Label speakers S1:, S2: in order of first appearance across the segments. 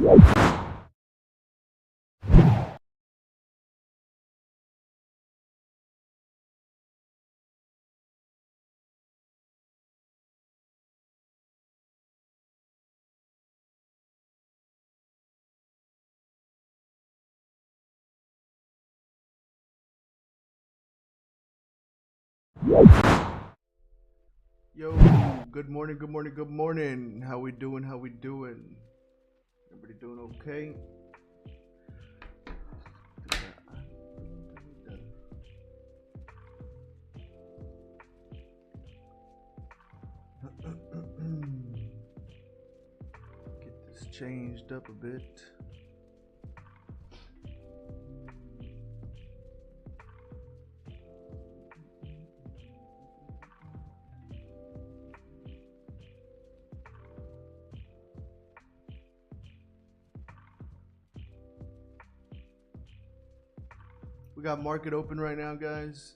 S1: Yo, good morning, good morning, good morning. How we doing? How we doing? Everybody doing okay? Get this changed up a bit. We got market open right now, guys.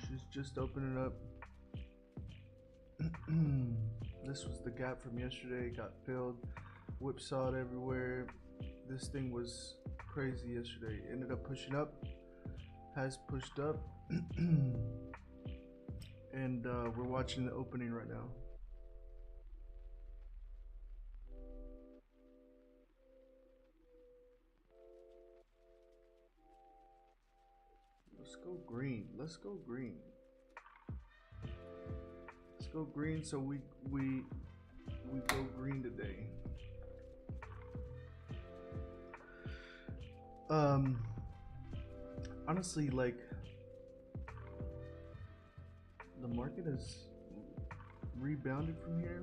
S1: She's just opening up. This was the gap from yesterday. Got filled, whipsawed everywhere. This thing was crazy yesterday. Ended up pushing up. Has pushed up. And we're watching the opening right now. Let's go green. Let's go green. Let's go green. So we go green today. Honestly, like, the market has rebounded from here.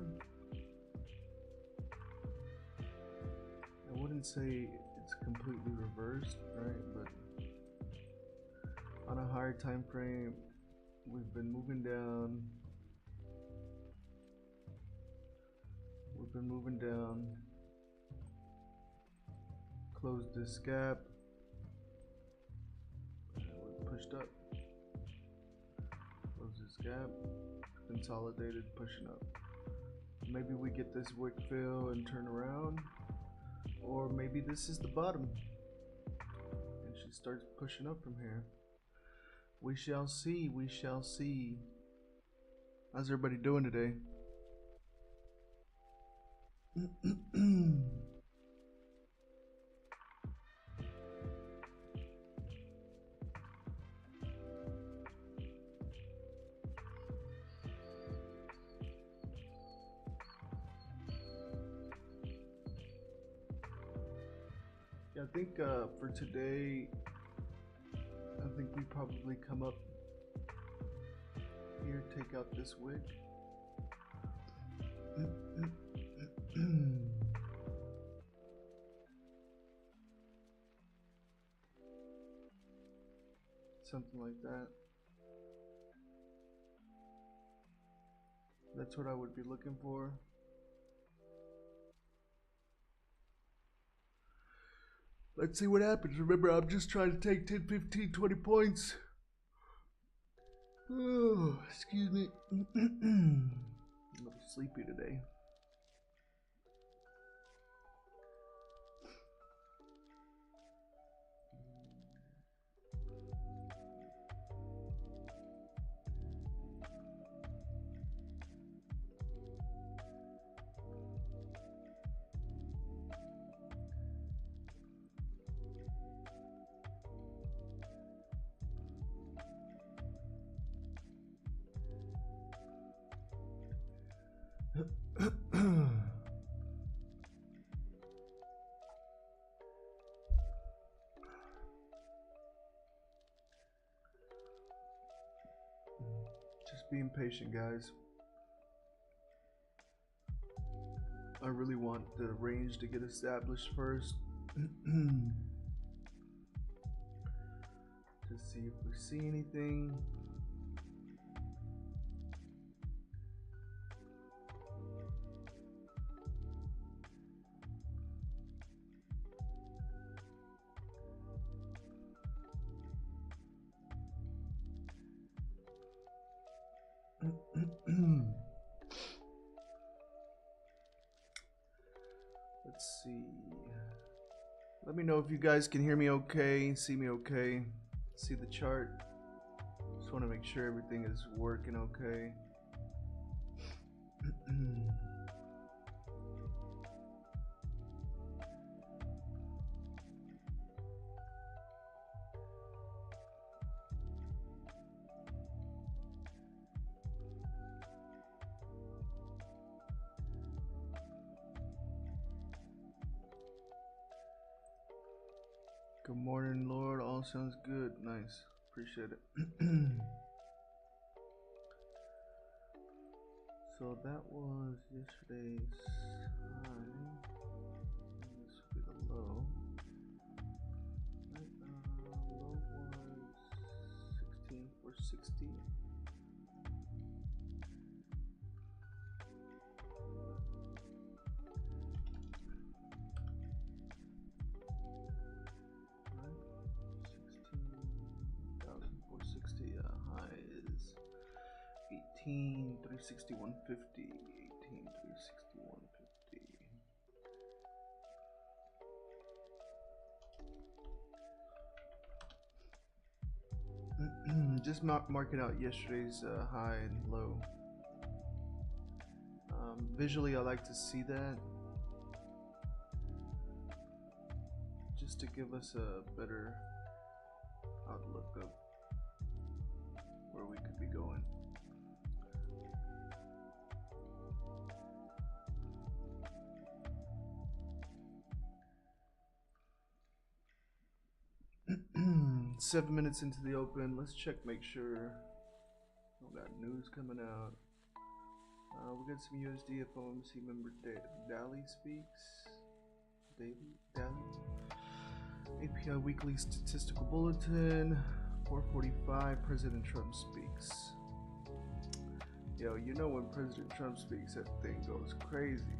S1: I wouldn't say it's completely reversed, right? But on a higher time frame, we've been moving down. We've been moving down. Closed this gap. We pushed up. Closed this gap. Consolidated, pushing up. Maybe we get this wick fill and turn around, or maybe this is the bottom and she starts pushing up from here. We shall see. We shall see. How's everybody doing today? Yeah, I think for today, I think we probably come up here, take out this wick. Something like that. That's what I would be looking for. Let's see what happens. Remember, I'm just trying to take 10, 15, 20 points. Oh, excuse me. I'm a little sleepy today. Just being patient, guys. I really want the range to get established first. To see if we see anything. Let's see. Let me know if you guys can hear me okay, see me okay, see the chart. Just want to make sure everything is working okay. Good morning, Lord. All sounds good. Nice. Appreciate it. So that was yesterday's high. This will be the low. Right, low was 16,460. Right, 16,460. High is 18,361.50. 18,361.50. Just marking out yesterday's high and low. Visually, I like to see that just to give us a better outlook of where we could be going. Seven minutes into the open. Let's check, make sure we got news coming out. We got some USD FOMC member Daly speaks. Daly. APR weekly statistical bulletin. 4:45. President Trump speaks. Yo, you know when President Trump speaks, that thing goes crazy.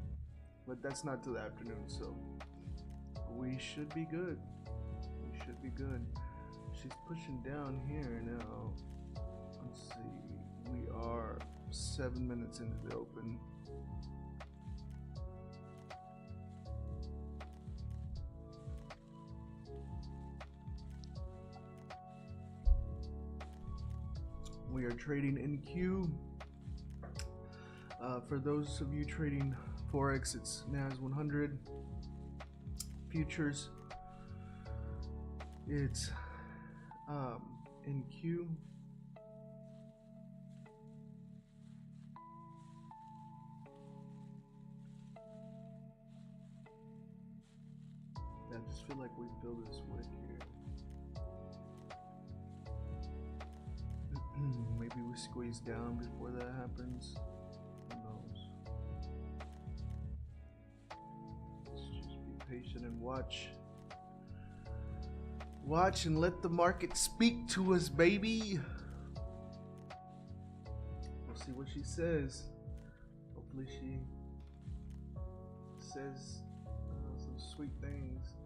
S1: But that's not till the afternoon, so we should be good. We should be good. She's pushing down here now. Let's see. We are 7 minutes into the open. We are trading in Q. For those of you trading Forex, it's NAS 100 futures. It's in Q. I just feel like we fill this wick here. Maybe we squeeze down before that happens. Who knows? Let's just be patient and watch. Watch and let the market speak to us, baby. We'll see what she says. Hopefully she says some sweet things.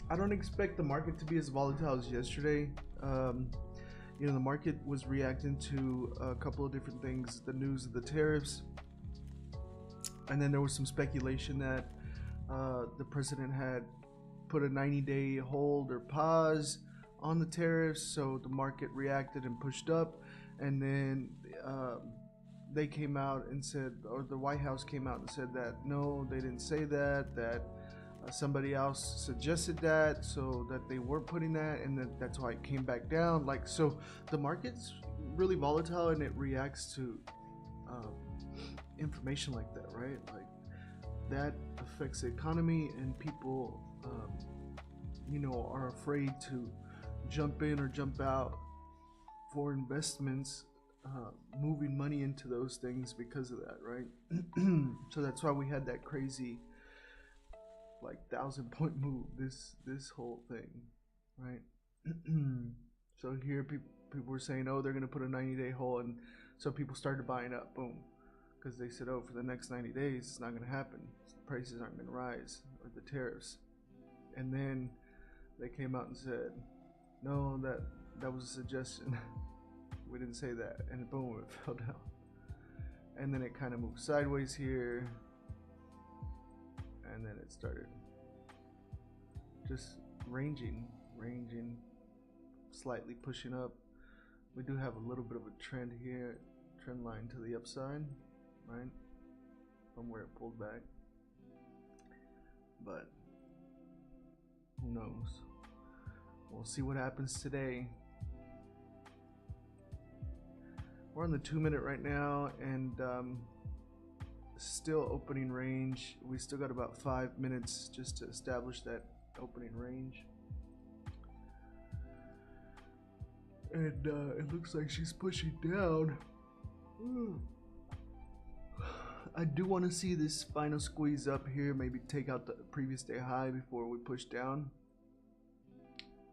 S1: I don't expect the market to be as volatile as yesterday. You know, the market was reacting to a couple of different things. The news of the tariffs. And then there was some speculation that the president had put a 90-day hold or pause on the tariffs. So the market reacted and pushed up. And then they came out and said, or the White House came out and said that, no, they didn't say that, that somebody else suggested that, so that they weren't putting that, and that's why it came back down. Like, so the market's really volatile and it reacts to information like that, right? Like that affects the economy, and people you know, are afraid to jump in or jump out for investments, moving money into those things because of that, right? So that's why we had that crazy like 1,000-point move, this whole thing, right? So here people were saying, oh, they're gonna put a 90-day hold, and so people started buying up, boom, because they said, oh, for the next 90 days it's not gonna happen, prices aren't gonna rise, or the tariffs. And then they came out and said, no, that was a suggestion. We didn't say that, and boom, it fell down. And then it kind of moved sideways here, and then it started just ranging, slightly pushing up. We do have a little bit of a trend here, trend line to the upside, right, from where it pulled back, but who knows? We'll see what happens today. We're on the 2-minute right now, and still opening range. We still got about 5 minutes just to establish that opening range. And it looks like she's pushing down. I do want to see this final squeeze up here, maybe take out the previous day high before we push down.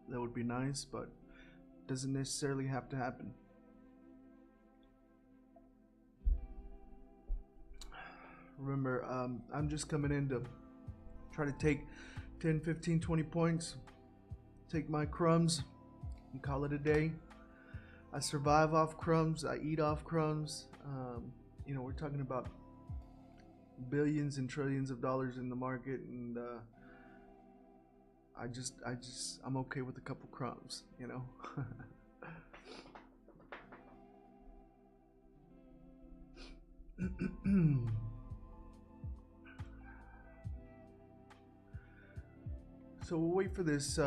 S1: That would be nice, but doesn't necessarily have to happen. Remember, I'm just coming in to try to take 10, 15, 20 points, take my crumbs, and call it a day. I survive off crumbs, I eat off crumbs. You know, we're talking about billions and trillions of dollars in the market, and I'm okay with a couple crumbs, you know. So we'll wait for this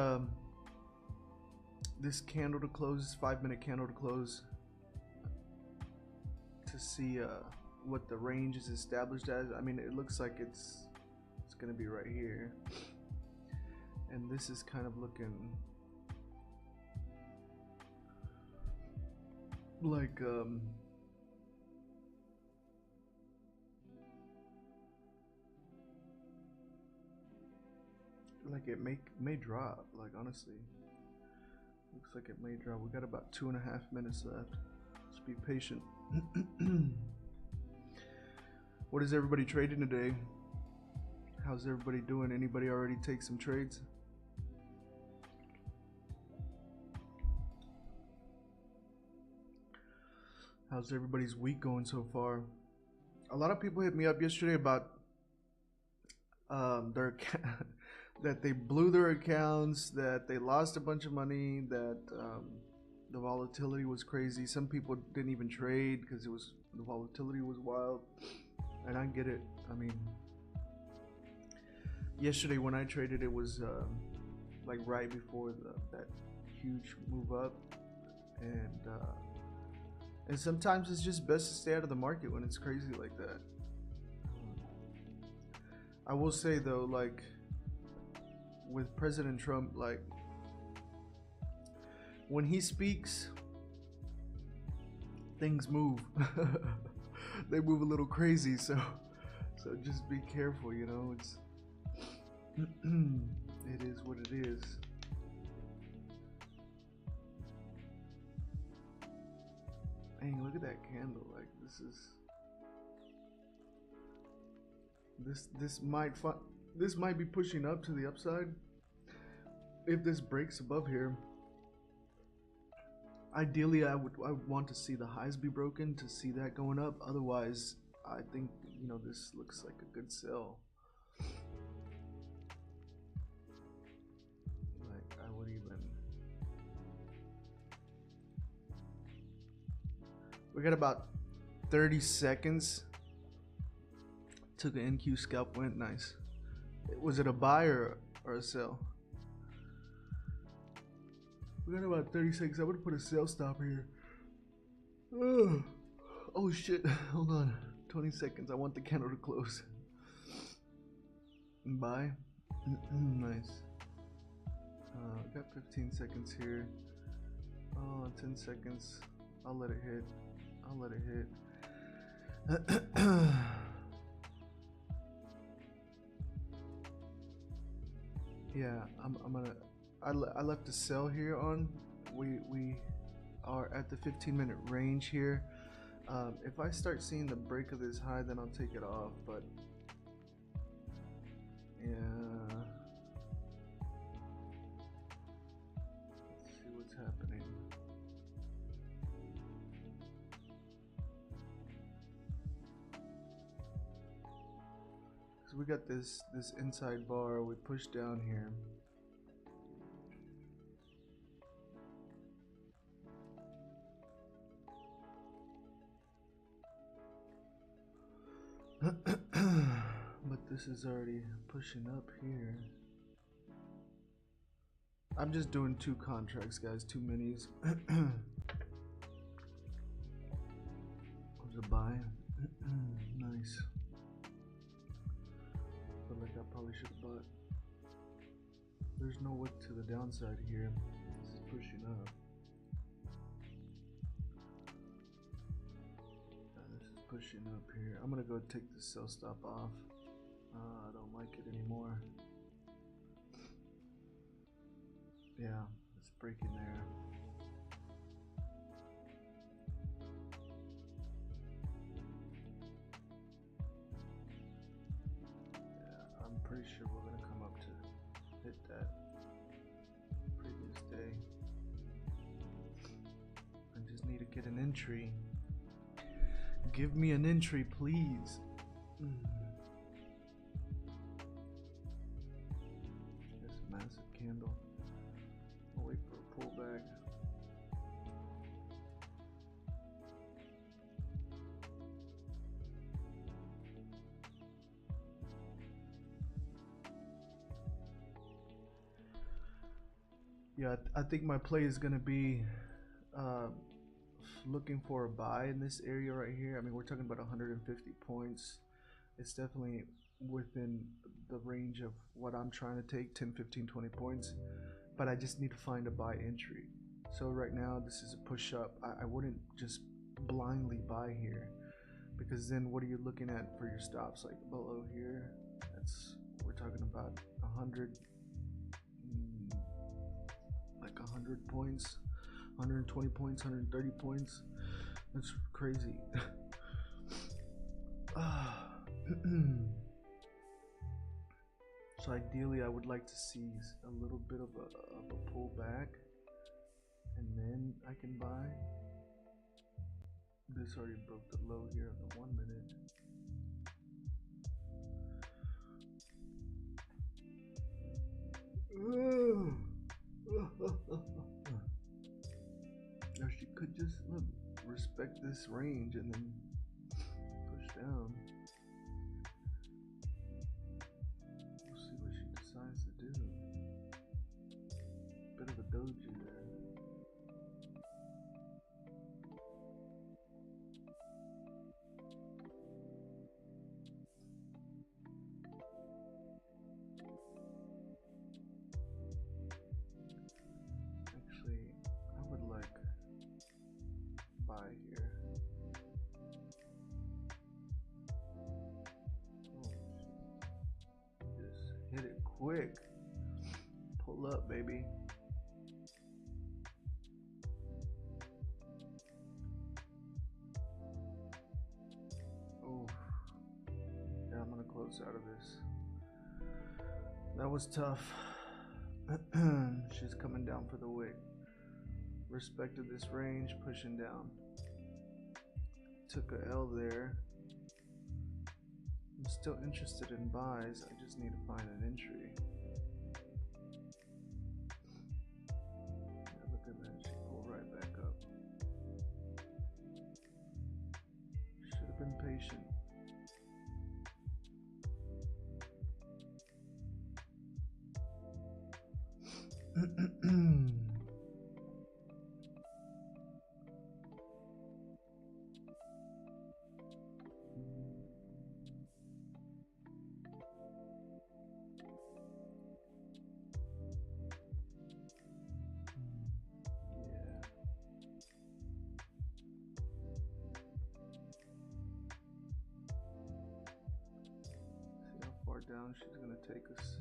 S1: this candle to close, this 5-minute candle to close, to see what the range is established as. I mean, it looks like it's gonna be right here, and this is kind of looking like it may drop. Like, honestly, looks like it may drop. We got about 2.5 minutes left. Just be patient. What is everybody trading today? How's everybody doing? Anybody already take some trades? How's everybody's week going so far? A lot of people hit me up yesterday about their that they blew their accounts, that they lost a bunch of money, that the volatility was crazy. Some people didn't even trade because the volatility was wild, and I get it. I mean, yesterday when I traded, it was like right before that huge move up, and sometimes it's just best to stay out of the market when it's crazy like that. I will say though, like, with President Trump, like, when he speaks, things move. They move a little crazy, so just be careful, you know. It's it is what it is. Dang, look at that candle. Like, this might be pushing up to the upside. If this breaks above here, ideally I would want to see the highs be broken to see that going up. Otherwise, I think, you know, this looks like a good sell. Like, I would even, we got about 30 seconds. Took an NQ scalp, went nice. Was it a buy or a sell? We got about 30 seconds. I would put a sell stop here. Oh shit, hold on. 20 seconds. I want the candle to close. Buy. Nice. Got 15 seconds here. 10 seconds. I'll let it hit. Yeah, I'm gonna. I left a sell here on. We are at the 15-minute range here. If I start seeing the break of this high, then I'll take it off. But yeah, let's see what's happening. So we got this inside bar. We push down here. But this is already pushing up here. I'm just doing 2 contracts, guys, 2 minis. There's a buy. Nice. Feel like I probably should have bought. There's no wick to the downside here. This is pushing up. This is pushing up here. I'm gonna go take the sell stop off. I don't like it anymore. Yeah, it's breaking there. Yeah, I'm pretty sure we're gonna come up to hit that previous day. I just need to get an entry. Give me an entry, please. This massive candle. I'll wait for a pullback. Yeah, I think my play is gonna be looking for a buy in this area right here. I mean, we're talking about 150 points. It's definitely within the range of what I'm trying to take, 10, 15, 20 points. But I just need to find a buy entry. So right now, this is a push up. I wouldn't just blindly buy here, because then what are you looking at for your stops? Like below here, we're talking about 100, like 100 points, 120 points, 130 points. That's crazy. So ideally, I would like to see a little bit of a pullback, and then I can buy. This already broke the low here of the 1 minute. Or she could just respect this range and then push down. We'll see what she decides to do. Bit of a doji there. Actually, I would like buy here. Oh, just hit it quick. Pull up, baby. Oh, yeah, I'm gonna close out of this. That was tough. She's coming down for the wick. Respected this range, pushing down. Took a L there. I'm still interested in buys. I just need to find an entry. Yeah, look at that. She pulled right back up. Should have been patient. Down she's gonna take us.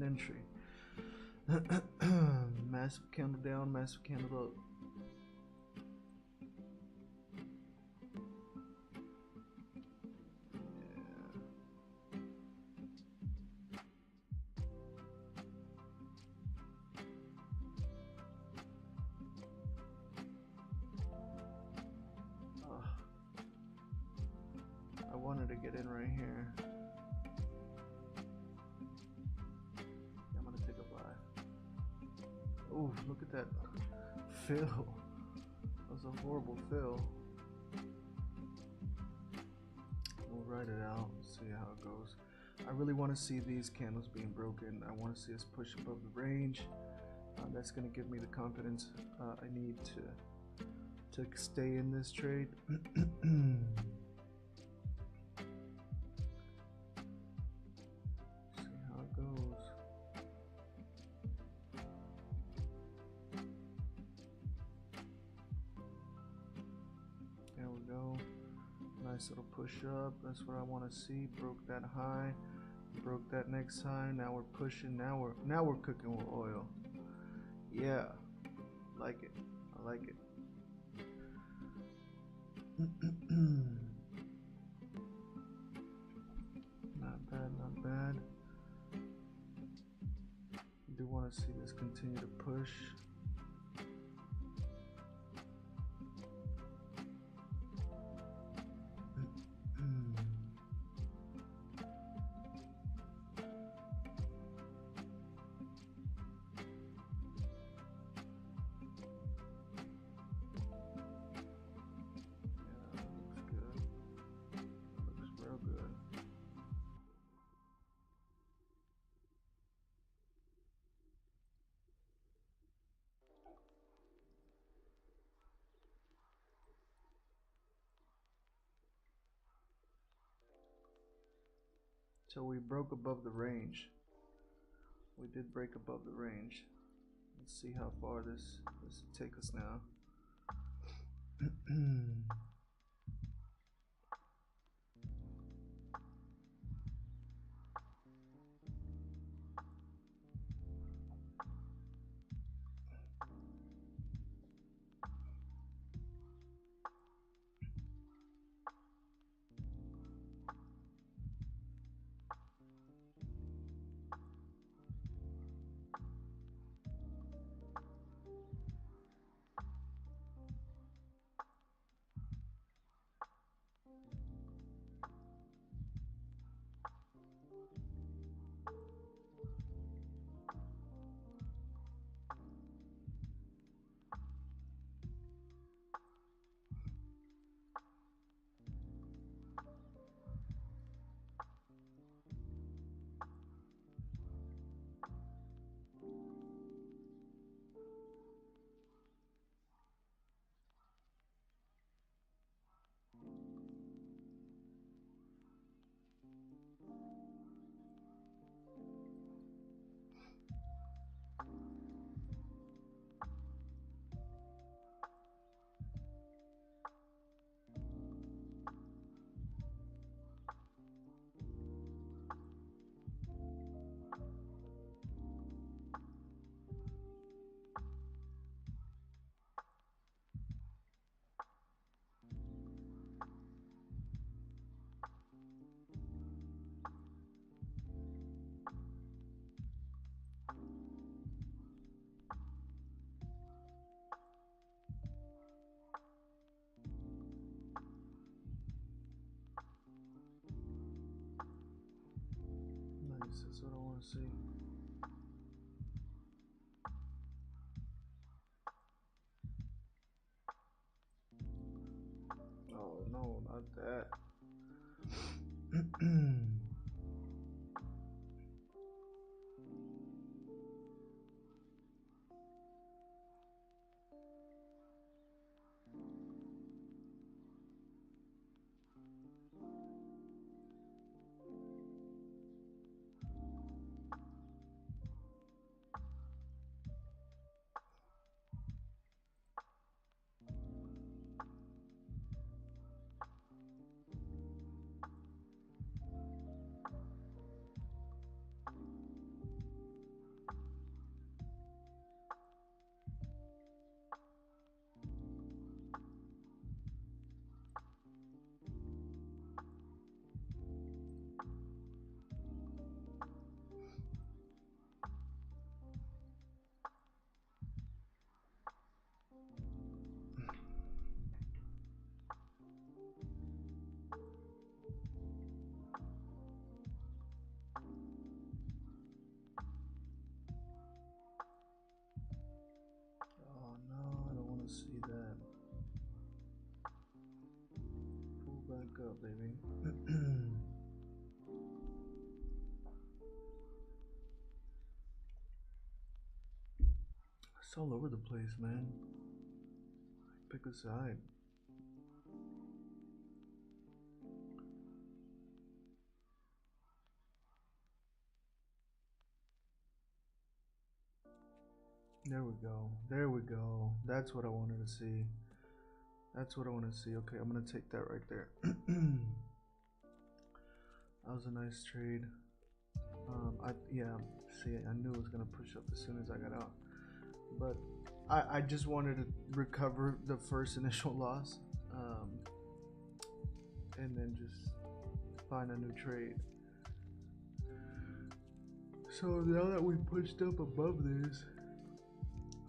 S1: entry. Massive candle down, massive candle up. I wanted to get in right here. I'm gonna take a buy. Oh, look at that fill. That was a horrible fill. We'll write it out, see how it goes. I really want to see these candles being broken. I want to see us push above the range. That's going to give me the confidence I need to stay in this trade. See how it goes. There we go. Nice little push up. That's what I want to see. Broke that high. Broke that next high. Now we're pushing. Now we're cooking with oil. Yeah, like it. I like it. Not bad, not bad. I do want to see this continue to push. So we broke above the range. We did break above the range. Let's see how far this will take us now. That's what I want to see. Oh no, not that. baby. It's all over the place, man. Pick a side. There we go. There we go. That's what I wanted to see. That's what I want to see. Okay, I'm going to take that right there. That was a nice trade. See, I knew it was going to push up as soon as I got out. But I just wanted to recover the first initial loss. And then just find a new trade. So now that we pushed up above this,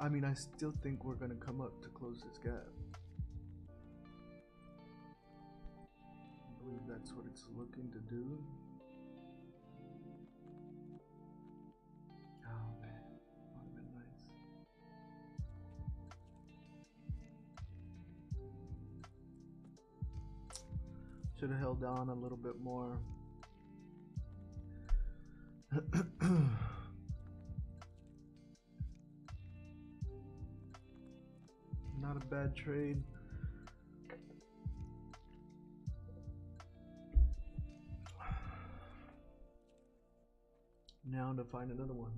S1: I mean, I still think we're going to come up to close this gap. I believe that's what it's looking to do. Oh man, would have been nice. Should have held on a little bit more. Not a bad trade. Now to find another one.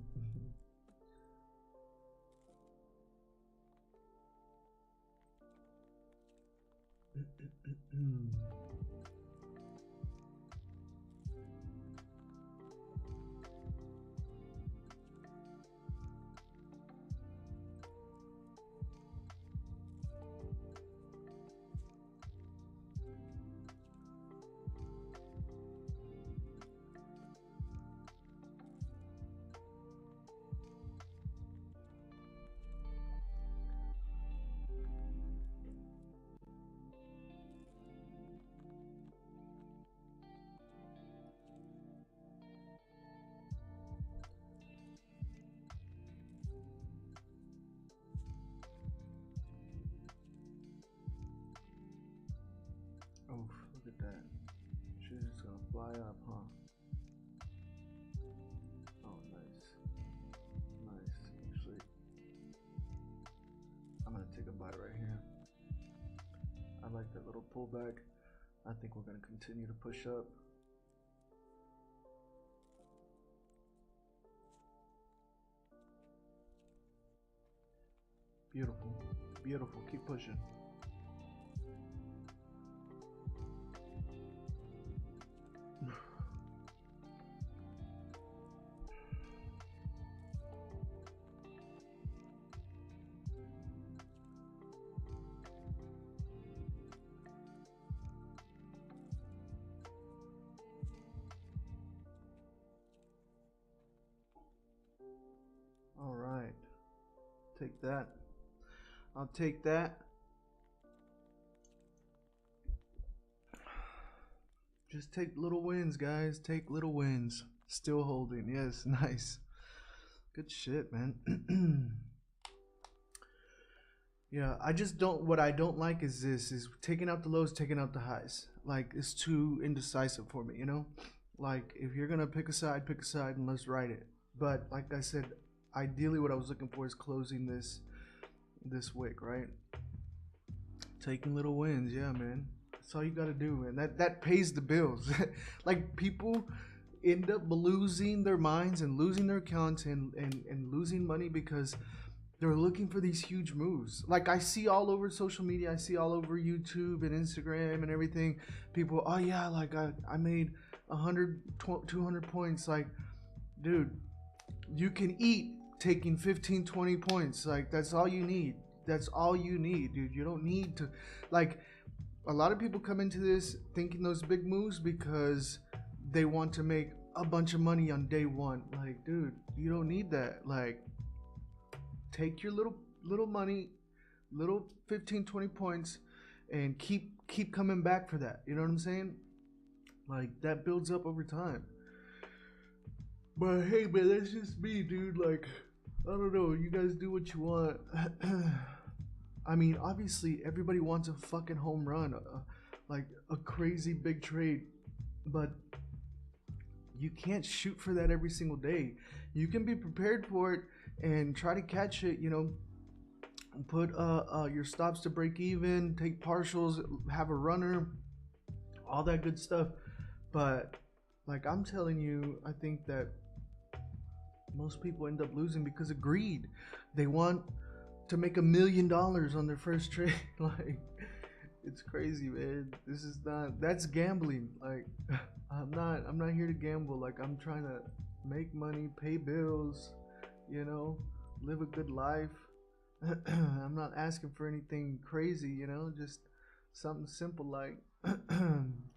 S1: Oh, look at that. She's just gonna fly up, huh? Oh, nice. Nice. Actually, I'm gonna take a buy right here. I like that little pullback. I think we're gonna continue to push up. Beautiful. Beautiful. Keep pushing. All right. Take that. I'll take that. Just take little wins, guys. Take little wins. Still holding. Yes, nice. Good shit, man. Yeah, I just don't, what I don't like is this, is taking out the lows, taking out the highs. Like, it's too indecisive for me, you know? Like, if you're going to pick a side and let's ride it. But like I said, ideally what I was looking for is closing this wick, right? Taking little wins, yeah, man. That's all you gotta do, man. That pays the bills. Like, people end up losing their minds and losing their accounts and losing money because they're looking for these huge moves. Like, I see all over social media, I see all over YouTube and Instagram and everything, people, oh yeah, like I made 100, 200 points. Like, dude, you can eat taking 15, 20 points. Like, that's all you need. That's all you need, dude. You don't need to, like, a lot of people come into this thinking those big moves because they want to make a bunch of money on day one. Like, dude, you don't need that. Like, take your little money, little 15, 20 points, and keep coming back for that. You know what I'm saying? Like, that builds up over time. But hey, man, that's just me, dude. Like, I don't know. You guys do what you want. I mean, obviously, everybody wants a fucking home run, like a crazy big trade, but you can't shoot for that every single day. You can be prepared for it and try to catch it, put your stops to break even, take partials, have a runner, all that good stuff. But like I'm telling you, I think that most people end up losing because of greed. They want to make $1 million on their first trade. Like, it's crazy, man. That's gambling. Like, I'm not here to gamble. Like, I'm trying to make money, pay bills, live a good life. I'm not asking for anything crazy, just something simple, like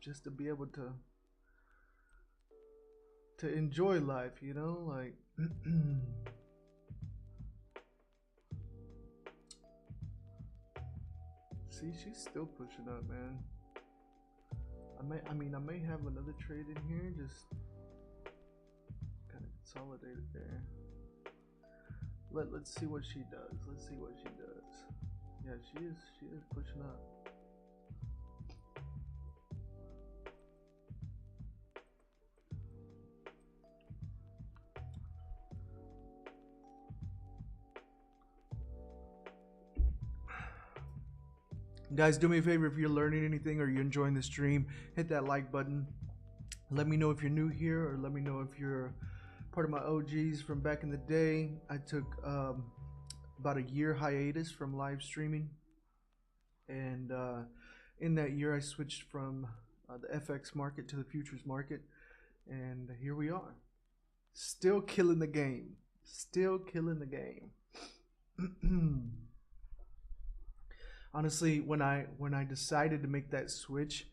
S1: just to be able to enjoy life, like see, she's still pushing up, man. I may have another trade in here, just kind of consolidate it there. Let's see what she does. Yeah, she is pushing up. Guys, do me a favor, if you're learning anything or you're enjoying the stream, hit that like button. Let me know if you're new here, or let me know if you're part of my OGs from back in the day. I took about a year hiatus from live streaming, and in that year I switched from the FX market to the futures market, and here we are, still killing the game. Honestly, when I decided to make that switch,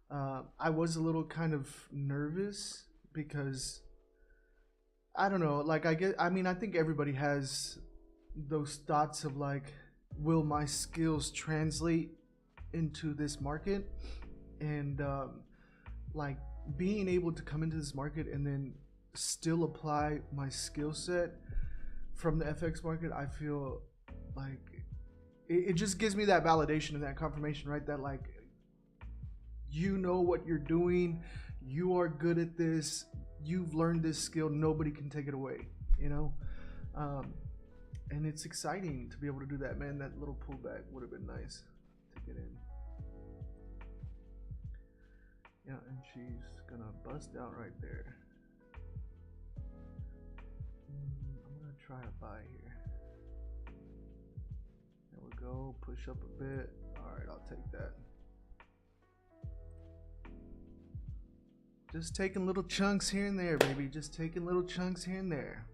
S1: I was a little kind of nervous because I don't know, like I think everybody has those thoughts of like, will my skills translate into this market? And like being able to come into this market and then still apply my skill set from the FX market, I feel like it just gives me that validation and that confirmation, right? That like, what you're doing, you are good at this, you've learned this skill, nobody can take it away, and it's exciting to be able to do that, man. That little pullback would have been nice to get in. Yeah, and she's gonna bust out right there. I'm gonna try a buy here. There we go, push up a bit. All right, I'll take that. Just taking little chunks here and there, baby. Just taking little chunks here and there.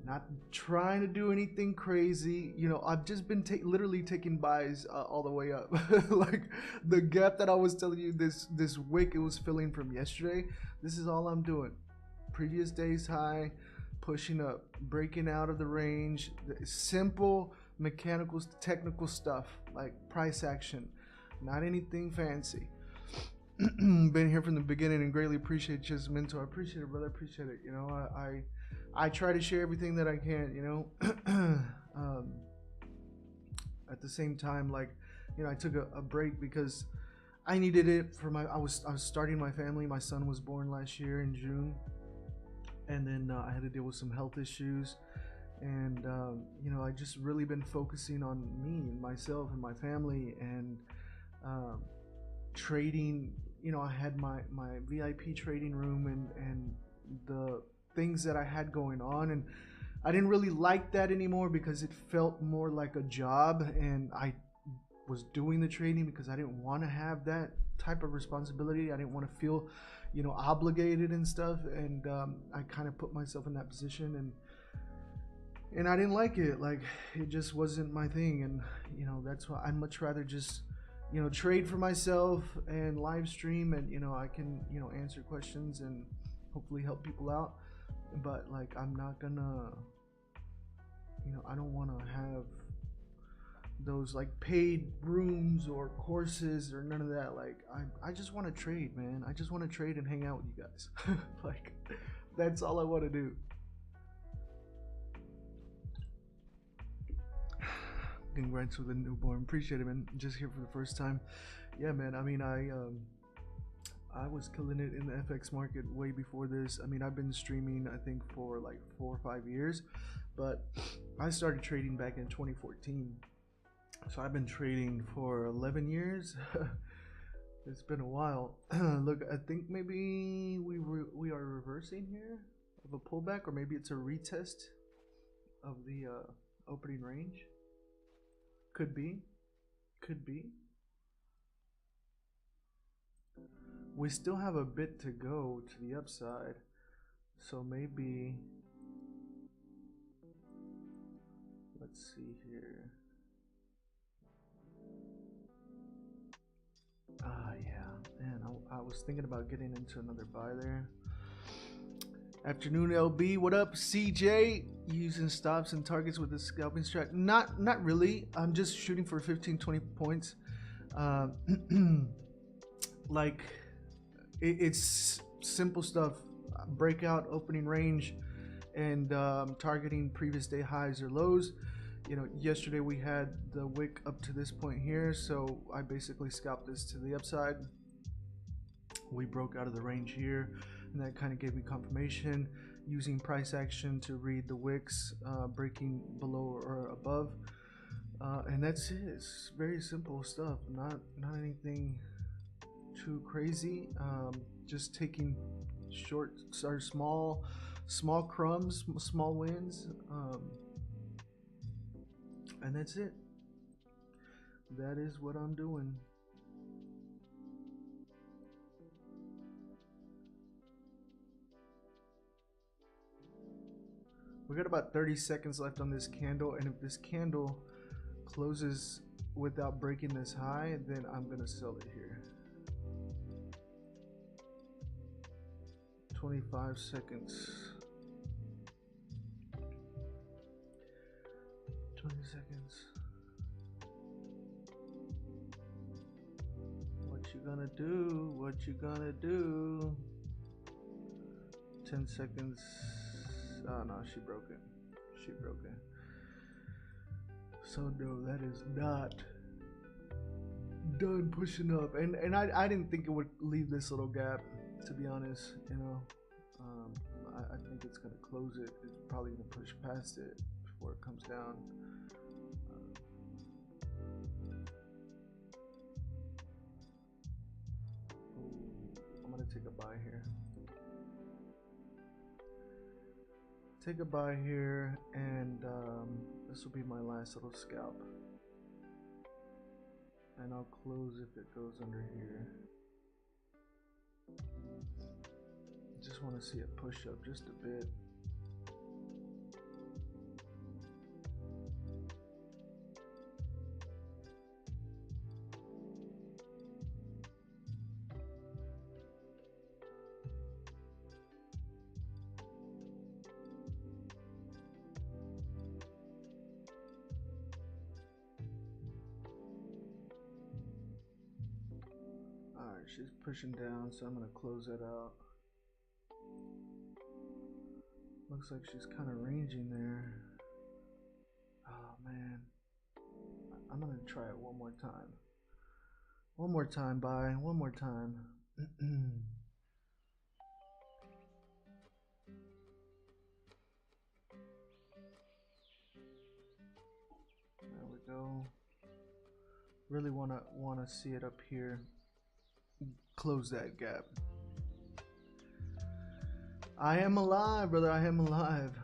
S1: Not trying to do anything crazy. I've just been literally taking buys all the way up. Like the gap that I was telling you, this wick it was filling from yesterday. This is all I'm doing. Previous day's high, pushing up, breaking out of the range. Simple mechanical, technical stuff like price action. Not anything fancy. Been here from the beginning and greatly appreciate just mentor. I appreciate it, brother. I appreciate it. I try to share everything that I can, at the same time, like, I took a break because I needed it for I was starting my family. My son was born last year in June, and then I had to deal with some health issues, and I just really been focusing on me and myself and my family, and trading. I had my VIP trading room and the things that I had going on, and I didn't really like that anymore because it felt more like a job, and I was doing the trading because I didn't want to have that type of responsibility. I didn't want to feel obligated and stuff, and I kind of put myself in that position, and I didn't like it. Like, it just wasn't my thing, and that's why I'd much rather just trade for myself and live stream, and I can answer questions and hopefully help people out. But like, I'm not gonna I don't want to have those like paid rooms or courses or none of that. Like, I just want to trade, man. I just want to trade and hang out with you guys. Like, that's all I want to do. Congrats with a newborn. Appreciate it, man. Just here for the first time. Yeah, man. I mean, I was killing it in the FX market way before this. I mean, I've been streaming, I think, for like 4 or 5 years, but I started trading back in 2014. So I've been trading for 11 years. It's been a while. Look, I think maybe we are reversing here of a pullback, or maybe it's a retest of the opening range. Could be. Could be. We still have a bit to go to the upside, so maybe, let's see here. Yeah, man, I was thinking about getting into another buy there. Afternoon, LB. What up, CJ? Using stops and targets with the scalping strat? Not really. I'm just shooting for 15-20 points. Like, it's simple stuff. Breakout, opening range, and targeting previous day highs or lows. You know, yesterday we had the wick up to this point here, so I basically scalped this to the upside. We broke out of the range here, and that kind of gave me confirmation. Using price action to read the wicks, breaking below or above, and that's it. It's very simple stuff. Not anything too crazy. Just taking short or small crumbs, small wins, and that's it. That is what I'm doing. We got about 30 seconds left on this candle, and if this candle closes without breaking this high, then I'm gonna sell it here. 25 seconds. 20 seconds. What you gonna do? What you gonna do? 10 seconds. Oh no, she broke it. She broke it. So no, that is not done pushing up. And I didn't think it would leave this little gap, to be honest. You know, I think it's gonna close it. It's probably gonna push past it before it comes down. I'm gonna take a buy here. Take a buy here, and this will be my last little scalp. And I'll close if it goes under here. Just want to see it push up just a bit. Alright, she's pushing down, so I'm going to close that out. Looks like she's kind of ranging there. Oh man, I'm gonna try it one more time. One more time, buy. One more time. There we go. Really wanna see it up here. Close that gap. I am alive, brother. I am alive.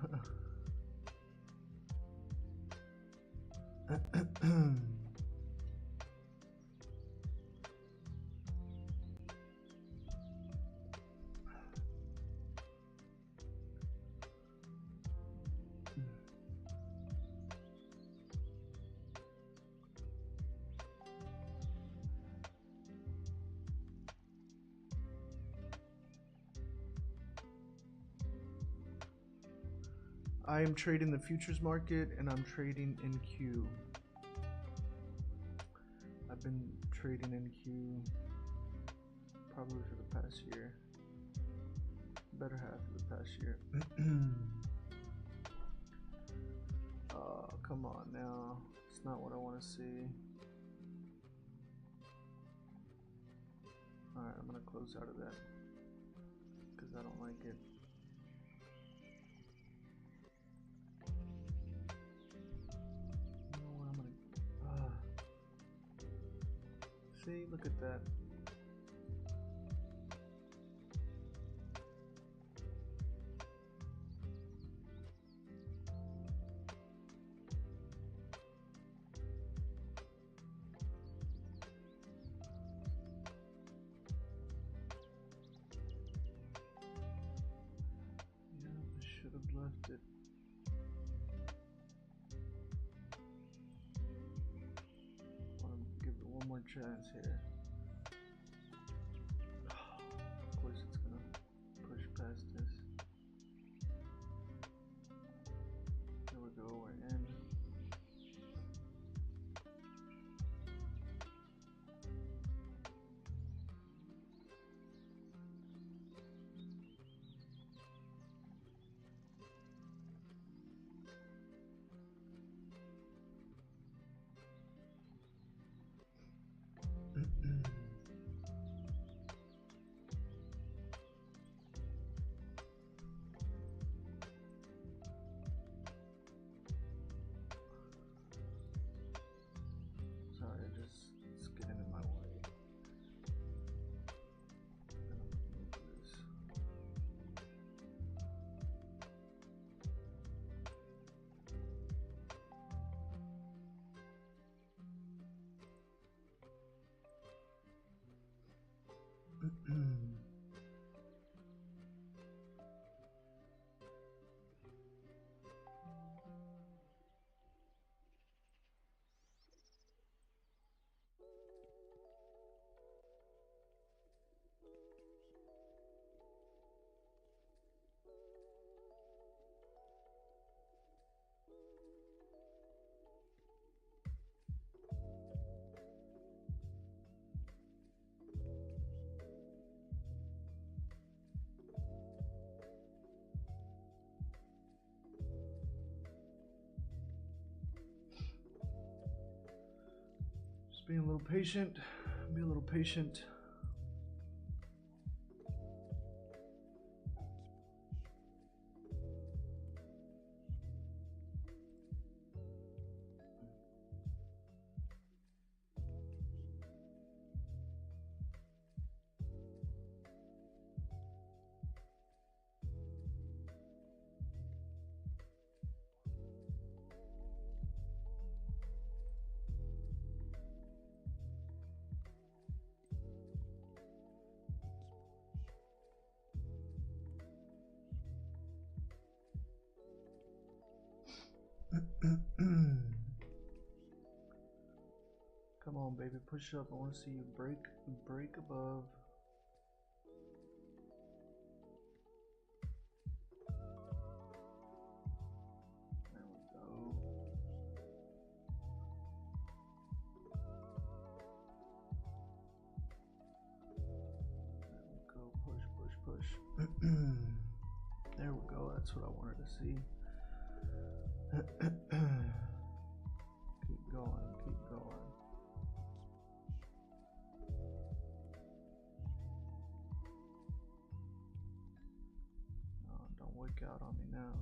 S1: I am trading the futures market, and I'm trading NQ. I've been trading NQ probably for the past year. Better half of the past year. Oh, come on now. That's not what I want to see. Alright, I'm gonna close out of that because I don't like it. You know what, I'm gonna see, look at that. Left it. Want to give it one more chance here. Of course, it's gonna push past this. There we go. We're in. Sorry, it's getting in my way. I'm gonna move this. Just being a little patient. Be a little patient. Come on, baby, push up. I want to see you break above. There we go. There we go. Push, push, push. There we go. That's what I wanted to see. Keep going, keep going. Oh, don't wake out on me now.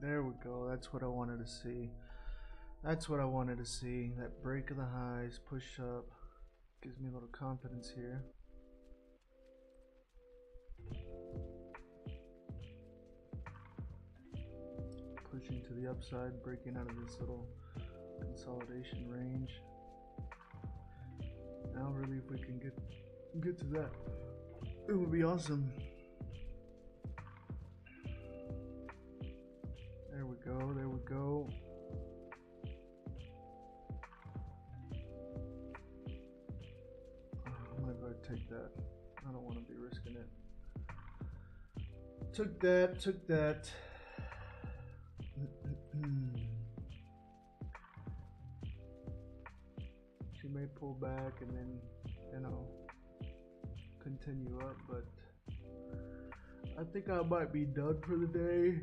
S1: There we go. That's what I wanted to see. That's what I wanted to see. That break of the highs, push up. Gives me a little confidence here. Pushing to the upside, breaking out of this little consolidation range. Now really if we can get to that, it would be awesome. There we go, there we go. I'm gonna go ahead and take that. I don't want to be risking it. Took that. She may pull back and then, you know, continue up, but I think I might be done for the day.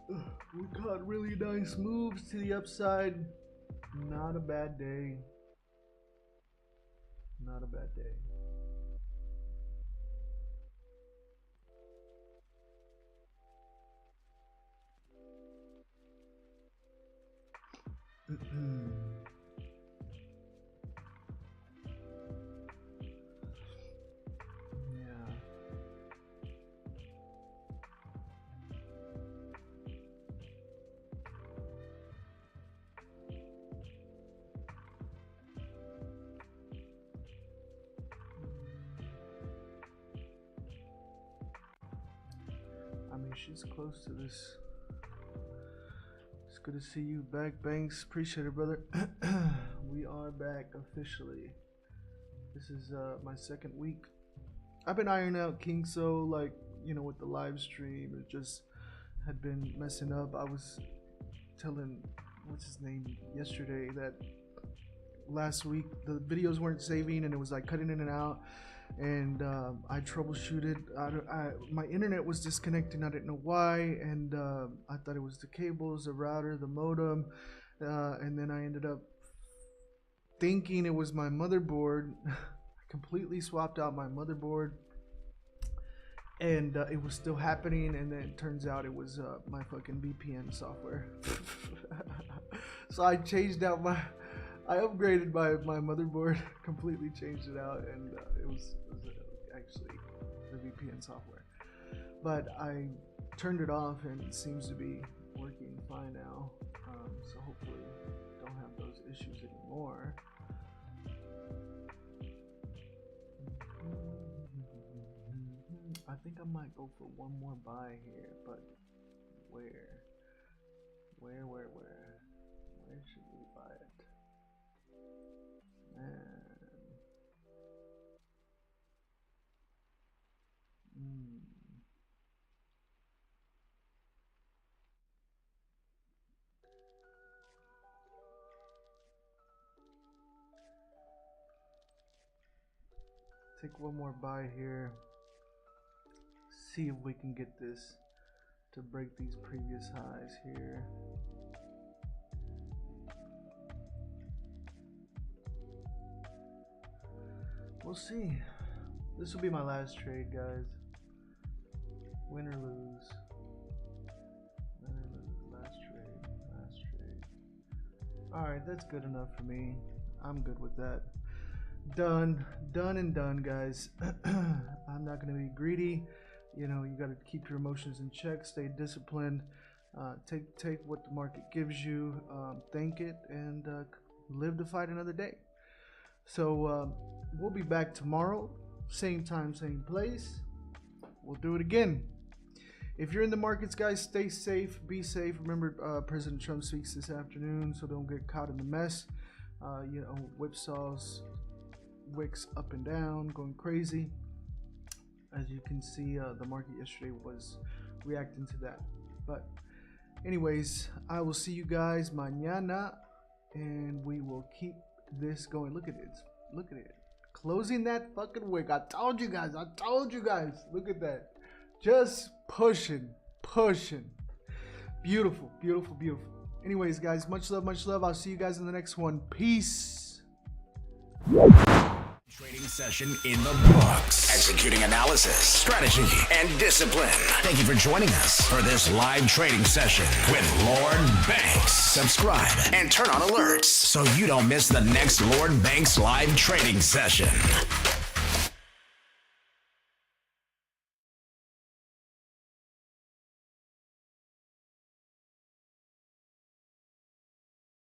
S1: We caught really nice moves to the upside. Not a bad day. Not a bad day. I mean, she's close to this. It's good to see you back, Banks. Appreciate it, brother. We are back officially. This is my second week. I've been ironing out King So, like, you know, with the live stream. It just had been messing up. I was telling, what's his name, yesterday that last week the videos weren't saving and it was like cutting in and out. And I troubleshooted. My internet was disconnecting. I didn't know why, and I thought it was the cables, the router, the modem, and then I ended up thinking it was my motherboard. I completely swapped out my motherboard, and it was still happening. And then it turns out it was my fucking VPN software. So I changed out I upgraded my motherboard, completely changed it out, and it was actually the VPN software. But I turned it off, and it seems to be working fine now. So hopefully, don't have those issues anymore. I think I might go for one more buy here, but where? Where should we buy it? Take one more buy here. See if we can get this to break these previous highs here. We'll see. This will be my last trade, guys. Win or lose. Win or lose. Last trade. Alright, that's good enough for me. I'm good with that. Done and done, guys. I'm not going to be greedy. You know, you got to keep your emotions in check. Stay disciplined. Take what the market gives you. Thank it and live to fight another day. So we'll be back tomorrow, same time, same place. We'll do it again. If you're in the markets, guys, stay safe, be safe. Remember, President Trump speaks this afternoon, so don't get caught in the mess. You know, whipsaws, wicks up and down, going crazy. As you can see, the market yesterday was reacting to that. But anyways, I will see you guys mañana, and we will keep this going. Look at it. Look at it. Closing that fucking wick. I told you guys. Look at that. Just pushing. Beautiful. Anyways, guys, much love. I'll see you guys in the next one. Peace.
S2: Trading session in the books. Executing analysis, strategy, and discipline. Thank you for joining us for this live trading session with Lord Banks. Subscribe and turn on alerts so you don't miss the next Lord Banks live trading session.